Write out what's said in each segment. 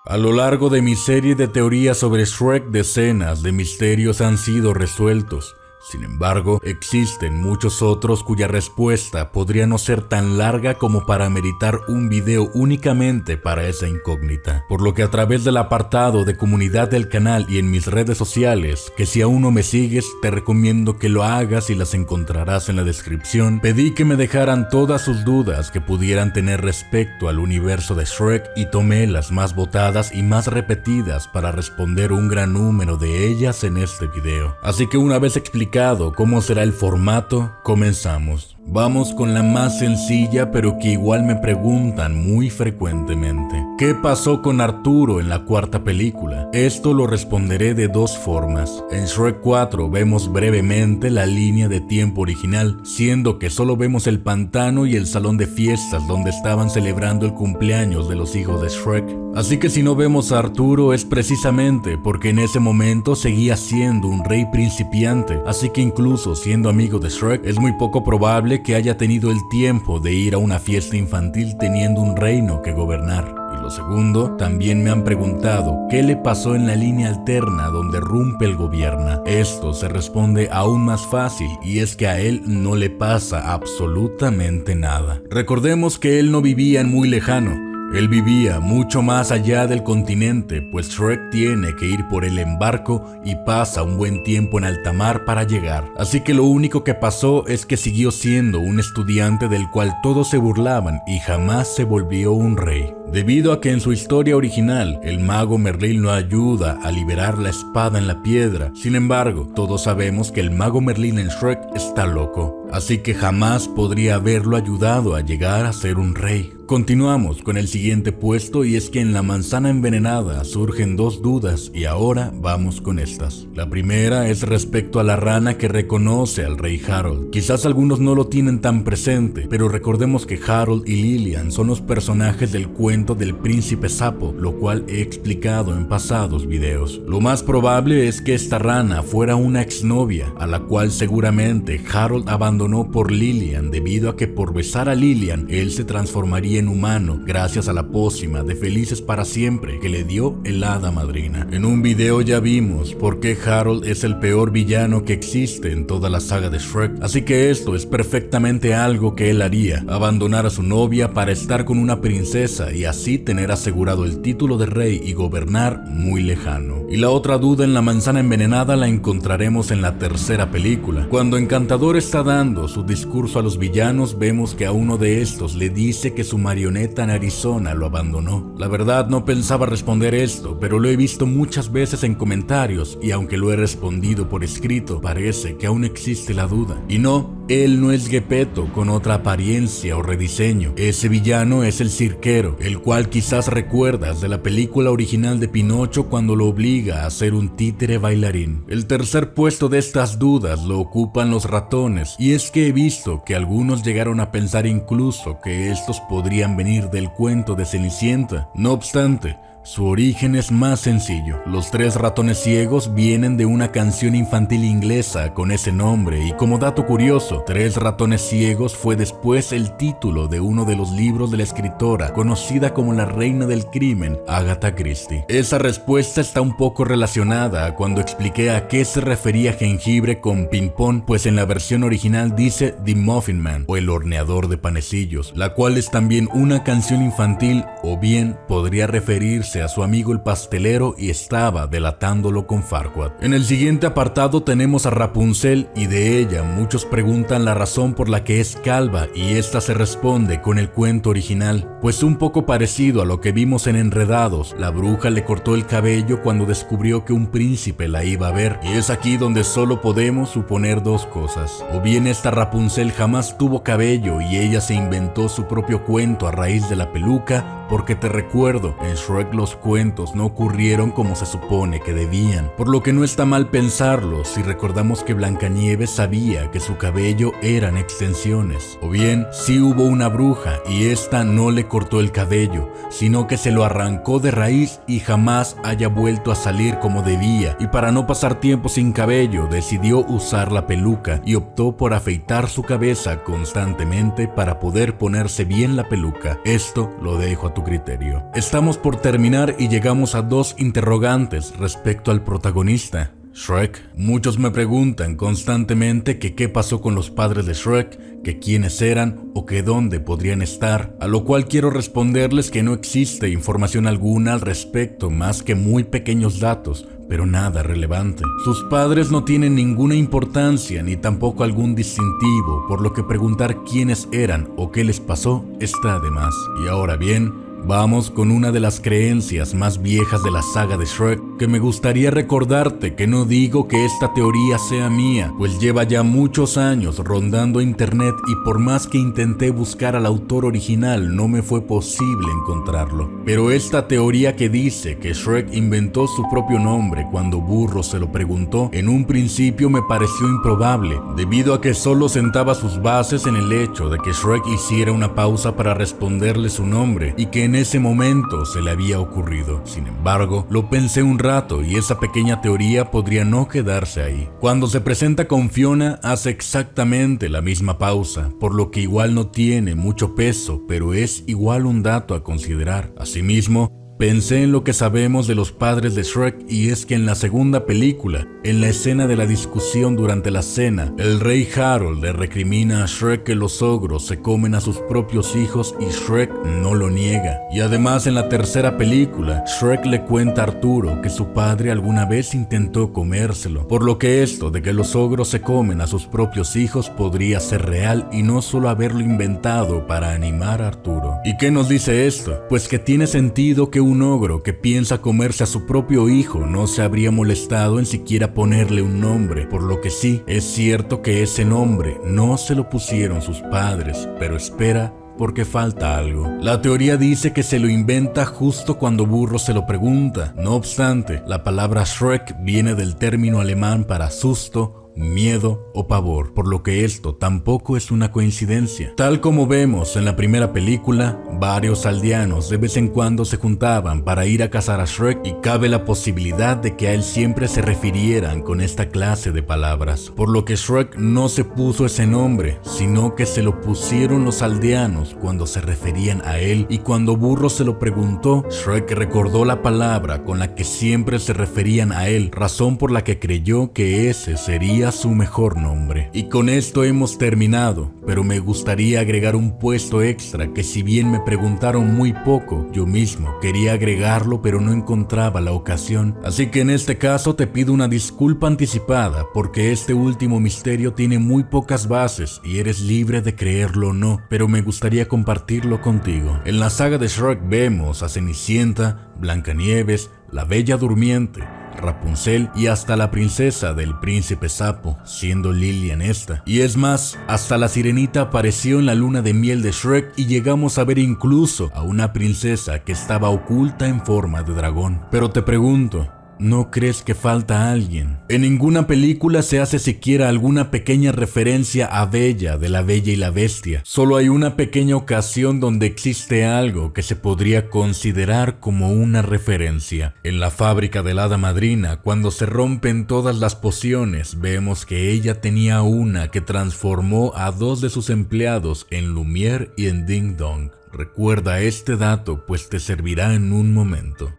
A lo largo de mi serie de teorías sobre Shrek, decenas de misterios han sido resueltos. Sin embargo, existen muchos otros cuya respuesta podría no ser tan larga como para meritar un video únicamente para esa incógnita. Por lo que a través del apartado de comunidad del canal y en mis redes sociales, que si aún no me sigues, te recomiendo que lo hagas y las encontrarás en la descripción, pedí que me dejaran todas sus dudas que pudieran tener respecto al universo de Shrek y tomé las más votadas y más repetidas para responder un gran número de ellas en este video. Así que una vez explicado cómo será el formato, comenzamos. Vamos con la más sencilla, pero que igual me preguntan muy frecuentemente. ¿Qué pasó con Arturo en la cuarta película? Esto lo responderé de dos formas. En Shrek 4 vemos brevemente la línea de tiempo original, siendo que solo vemos el pantano y el salón de fiestas donde estaban celebrando el cumpleaños de los hijos de Shrek. Así que si no vemos a Arturo es precisamente porque en ese momento seguía siendo un rey principiante, así que incluso siendo amigo de Shrek es muy poco probable que haya tenido el tiempo de ir a una fiesta infantil teniendo un reino que gobernar. Y lo segundo, también me han preguntado qué le pasó en la línea alterna donde Rumpel gobierna. Esto se responde aún más fácil y es que a él no le pasa absolutamente nada. Recordemos que él no vivía en muy lejano. Él vivía mucho más allá del continente, pues Shrek tiene que ir por él en barco y pasa un buen tiempo en alta mar para llegar. Así que lo único que pasó es que siguió siendo un estudiante del cual todos se burlaban y jamás se volvió un rey. Debido a que en su historia original, el mago Merlín lo ayuda a liberar la espada en la piedra. Sin embargo, todos sabemos que el mago Merlín en Shrek está loco, así que jamás podría haberlo ayudado a llegar a ser un rey. Continuamos con el siguiente puesto y es que en la manzana envenenada surgen dos dudas y ahora vamos con estas. La primera es respecto a la rana que reconoce al rey Harold. Quizás algunos no lo tienen tan presente, pero recordemos que Harold y Lilian son los personajes del cuento del príncipe sapo, lo cual he explicado en pasados videos. Lo más probable es que esta rana fuera una exnovia, a la cual seguramente Harold abandonó por Lilian debido a que por besar a Lilian él se transformaría en humano gracias a la pócima de Felices para Siempre que le dio el hada madrina. En un video ya vimos por qué Harold es el peor villano que existe en toda la saga de Shrek, así que esto es perfectamente algo que él haría, abandonar a su novia para estar con una princesa y así tener asegurado el título de rey y gobernar muy lejano. Y la otra duda en la manzana envenenada la encontraremos en la tercera película. Cuando Encantador está dando su discurso a los villanos, vemos que a uno de estos le dice que su marioneta en Arizona lo abandonó. La verdad no pensaba responder esto, pero lo he visto muchas veces en comentarios y aunque lo he respondido por escrito, parece que aún existe la duda. Y no, él no es Geppetto con otra apariencia o rediseño. Ese villano es el cirquero, el cual quizás recuerdas de la película original de Pinocho cuando lo obliga a ser un títere bailarín. El tercer puesto de estas dudas lo ocupan los ratones, y es que he visto que algunos llegaron a pensar incluso que estos podrían venir del cuento de Cenicienta. No obstante, su origen es más sencillo. Los tres ratones ciegos vienen de una canción infantil inglesa con ese nombre y como dato curioso, Tres ratones ciegos fue después el título de uno de los libros de la escritora conocida como la reina del crimen, Agatha Christie. Esa respuesta está un poco relacionada a cuando expliqué a qué se refería jengibre con ping-pong, pues en la versión original dice The Muffin Man o el horneador de panecillos, la cual es también una canción infantil o bien podría referirse a su amigo el pastelero y estaba delatándolo con Farquaad. En el siguiente apartado tenemos a Rapunzel y de ella muchos preguntan la razón por la que es calva y esta se responde con el cuento original, pues un poco parecido a lo que vimos en Enredados, la bruja le cortó el cabello cuando descubrió que un príncipe la iba a ver y es aquí donde solo podemos suponer dos cosas, o bien esta Rapunzel jamás tuvo cabello y ella se inventó su propio cuento a raíz de la peluca, porque te recuerdo, en Shrek los cuentos no ocurrieron como se supone que debían, por lo que no está mal pensarlo si recordamos que Blancanieves sabía que su cabello eran extensiones. O bien, sí hubo una bruja y esta no le cortó el cabello, sino que se lo arrancó de raíz y jamás haya vuelto a salir como debía, y para no pasar tiempo sin cabello decidió usar la peluca y optó por afeitar su cabeza constantemente para poder ponerse bien la peluca. Esto lo dejo a tu tu criterio. Estamos por terminar y llegamos a 2 interrogantes respecto al protagonista, Shrek. Muchos me preguntan constantemente que qué pasó con los padres de Shrek, que quiénes eran o que dónde podrían estar, a lo cual quiero responderles que no existe información alguna al respecto más que muy pequeños datos, pero nada relevante. Sus padres no tienen ninguna importancia ni tampoco algún distintivo, por lo que preguntar quiénes eran o qué les pasó está de más. Y ahora bien, vamos con una de las creencias más viejas de la saga de Shrek, que me gustaría recordarte que no digo que esta teoría sea mía, pues lleva ya muchos años rondando internet y por más que intenté buscar al autor original no me fue posible encontrarlo. Pero esta teoría que dice que Shrek inventó su propio nombre cuando Burro se lo preguntó, en un principio me pareció improbable, debido a que solo sentaba sus bases en el hecho de que Shrek hiciera una pausa para responderle su nombre y que en ese momento se le había ocurrido. Sin embargo, lo pensé un rato y esa pequeña teoría podría no quedarse ahí. Cuando se presenta con Fiona, hace exactamente la misma pausa, por lo que igual no tiene mucho peso, pero es igual un dato a considerar. Asimismo, pensé en lo que sabemos de los padres de Shrek y es que en la segunda película, en la escena de la discusión durante la cena, el rey Harold le recrimina a Shrek que los ogros se comen a sus propios hijos y Shrek no lo niega. Y además en la tercera película, Shrek le cuenta a Arturo que su padre alguna vez intentó comérselo, por lo que esto de que los ogros se comen a sus propios hijos podría ser real y no solo haberlo inventado para animar a Arturo. ¿Y qué nos dice esto? Pues que tiene sentido que un ogro que piensa comerse a su propio hijo no se habría molestado en siquiera ponerle un nombre, por lo que sí, es cierto que ese nombre no se lo pusieron sus padres, pero espera, porque falta algo. La teoría dice que se lo inventa justo cuando Burro se lo pregunta. No obstante, la palabra Shrek viene del término alemán para susto, miedo o pavor, por lo que esto tampoco es una coincidencia. Tal como vemos en la primera película, varios aldeanos de vez en cuando se juntaban para ir a cazar a Shrek y cabe la posibilidad de que a él siempre se refirieran con esta clase de palabras, por lo que Shrek no se puso ese nombre, sino que se lo pusieron los aldeanos cuando se referían a él y cuando Burro se lo preguntó, Shrek recordó la palabra con la que siempre se referían a él, razón por la que creyó que ese sería su mejor nombre. Y con esto hemos terminado, pero me gustaría agregar un puesto extra que si bien me preguntaron muy poco, yo mismo quería agregarlo pero no encontraba la ocasión. Así que en este caso te pido una disculpa anticipada porque este último misterio tiene muy pocas bases y eres libre de creerlo o no, pero me gustaría compartirlo contigo. En la saga de Shrek vemos a Cenicienta, Blancanieves, la Bella Durmiente, Rapunzel y hasta la princesa del príncipe sapo, siendo Lilian esta. Y es más, hasta la sirenita apareció en la luna de miel de Shrek y llegamos a ver incluso a una princesa que estaba oculta en forma de dragón. Pero te pregunto, ¿no crees que falta alguien? En ninguna película se hace siquiera alguna pequeña referencia a Bella de La Bella y la Bestia. Solo hay una pequeña ocasión donde existe algo que se podría considerar como una referencia. En la fábrica de la Hada Madrina, cuando se rompen todas las pociones, vemos que ella tenía una que transformó a 2 de sus empleados en Lumière y en Ding Dong. Recuerda este dato, pues te servirá en un momento.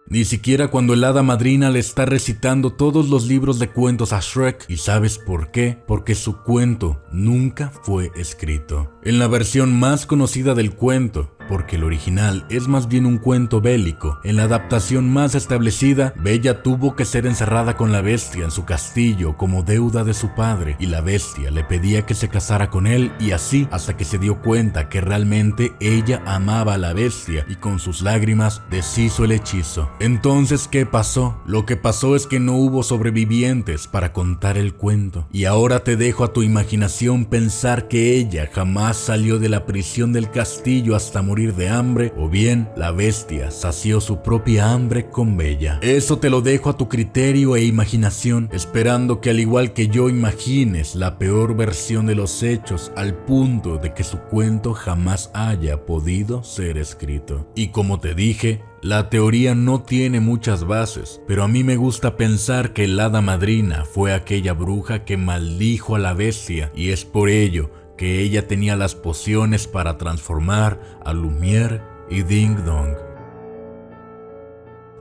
Ni siquiera cuando el hada madrina le está recitando todos los libros de cuentos a Shrek. ¿Y sabes por qué? Porque su cuento nunca fue escrito. En la versión más conocida del cuento, porque el original es más bien un cuento bélico, en la adaptación más establecida, Bella tuvo que ser encerrada con la bestia en su castillo como deuda de su padre, y la bestia le pedía que se casara con él, y así hasta que se dio cuenta que realmente ella amaba a la bestia, y con sus lágrimas deshizo el hechizo. Entonces, ¿qué pasó? Lo que pasó es que no hubo sobrevivientes para contar el cuento, y ahora te dejo a tu imaginación pensar que ella jamás salió de la prisión del castillo hasta morir de hambre, o bien la bestia sació su propia hambre con Bella. Eso te lo dejo a tu criterio e imaginación, esperando que al igual que yo imagines la peor versión de los hechos al punto de que su cuento jamás haya podido ser escrito. Y como te dije, la teoría no tiene muchas bases, pero a mí me gusta pensar que el hada madrina fue aquella bruja que maldijo a la bestia, y es por ello que ella tenía las pociones para transformar a Lumière y Ding Dong.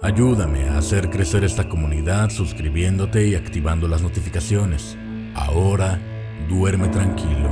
Ayúdame a hacer crecer esta comunidad suscribiéndote y activando las notificaciones. Ahora, duerme tranquilo.